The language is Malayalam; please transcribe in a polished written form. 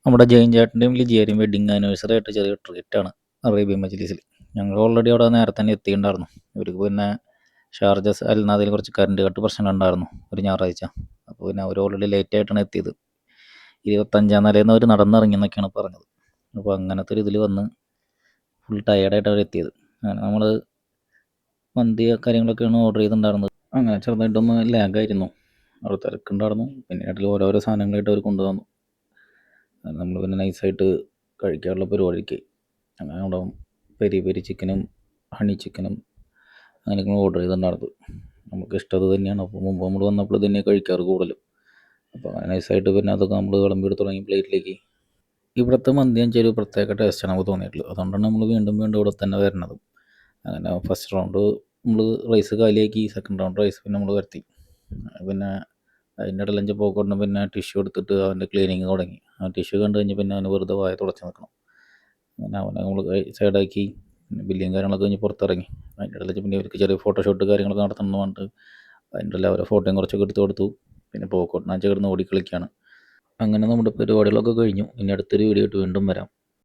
നമ്മുടെ ജെയിൻ ചേട്ടൻ്റെയും ലിജിയുടെയും വെഡിങ് ആനിവേഴ്സറി ആയിട്ട് ചെറിയ ട്രീറ്റാണ് അറേബ്യൻ മജ്ലിസിൽ. ഞങ്ങൾ ഓൾറെഡി അവിടെ നേരത്തെ തന്നെ എത്തിയിട്ടുണ്ടായിരുന്നു. ഇവർക്ക് പിന്നെ ഷാർജ അൽനാദിൽ കുറച്ച് കറണ്ട് കട്ട് പ്രശ്നം ഉണ്ടായിരുന്നു ഒരു ഞായറാഴ്ച. അപ്പോൾ പിന്നെ അവർ ഓൾറെഡി ലേറ്റ് ആയിട്ടാണ് എത്തിയത്. 25-ാം നിലയിൽ അവർ നടന്നിറങ്ങിയെന്നൊക്കെയാണ് പറഞ്ഞത്. അപ്പോൾ അങ്ങനത്തെ ഒരു ഇതിൽ വന്ന് ഫുൾ ടയേർഡായിട്ട് അവർ എത്തിയത്. അങ്ങനെ നമ്മൾ മന്തി കാര്യങ്ങളൊക്കെയാണ് ഓർഡർ ചെയ്തിട്ടുണ്ടായിരുന്നത്. അങ്ങനെ ചെറുതായിട്ടൊന്ന് ലാഗായിരുന്നു. അവിടെ തിരക്കുണ്ടായിരുന്നു. പിന്നീട് ഓരോരോ സാധനങ്ങളായിട്ട് അവർ കൊണ്ടുവന്നു. നമ്മൾ പിന്നെ നൈസായിട്ട് കഴിക്കാനുള്ള പരിപാടിക്ക് അങ്ങനെ അവിടെ പെരി പെരി ചിക്കനും ഹണി ചിക്കനും അങ്ങനെയൊക്കെ ഓർഡർ ചെയ്തിട്ടുണ്ടായിരുന്നു. നമുക്ക് ഇഷ്ടം തന്നെയാണ്. അപ്പോൾ മുമ്പ് നമ്മൾ വന്നപ്പോൾ തന്നെ കഴിക്കാറ് കൂടുതലും. അപ്പോൾ അങ്ങനെ നൈസായിട്ട് പിന്നെ അതൊക്കെ നമ്മൾ വിളമ്പി തുടങ്ങി പ്ലേറ്റിലേക്ക്. ഇവിടുത്തെ മന്തി ഒരു പ്രത്യേക ടേസ്റ്റാണ് നമുക്ക് തോന്നിയിട്ടുള്ളത്. അതുകൊണ്ടാണ് നമ്മൾ വീണ്ടും വീണ്ടും ഇവിടെ തന്നെ വരുന്നത്. അങ്ങനെ ഫസ്റ്റ് റൗണ്ട് നമ്മൾ റൈസ് കാലിയാക്കി. സെക്കൻഡ് റൗണ്ട് റൈസ് പിന്നെ നമ്മൾ വരുത്തി. പിന്നെ അതിൻ്റെ ഇടയിൽ ലഞ്ച് പോക്കോട്ടിന് പിന്നെ ടിഷ്യൂ എടുത്തിട്ട് അവൻ്റെ ക്ലീനിങ് തുടങ്ങി. ആ ടിഷ്യൂ കണ്ടു കഴിഞ്ഞ് പിന്നെ അവന് വെറുതെ വായ തുടച്ച് നിൽക്കണം. അങ്ങനെ അവനെ നമ്മൾ സൈഡാക്കി. പിന്നെ ബില്ലിങ് കാര്യങ്ങളൊക്കെ കഴിഞ്ഞ് പുറത്തിറങ്ങി. അതിൻ്റെ ഇടയിൽ പിന്നെ ഇവർക്ക് ചെറിയ ഫോട്ടോഷൂട്ട് കാര്യങ്ങളൊക്കെ നടത്തണമെന്ന് പറഞ്ഞിട്ട് അതിൻ്റെ ഇടയിൽ അവരെ ഫോട്ടോയും കുറച്ചൊക്കെ എടുത്ത് കൊടുത്തു. പിന്നെ പോക്കോട്ടിനാച്ച കിടന്ന് ഓടിക്കളിക്കുകയാണ്. അങ്ങനെ നമ്മുടെ പരിപാടികളൊക്കെ കഴിഞ്ഞു. ഇനി അടുത്തൊരു വീഡിയോ ആയിട്ട് വീണ്ടും വരാം.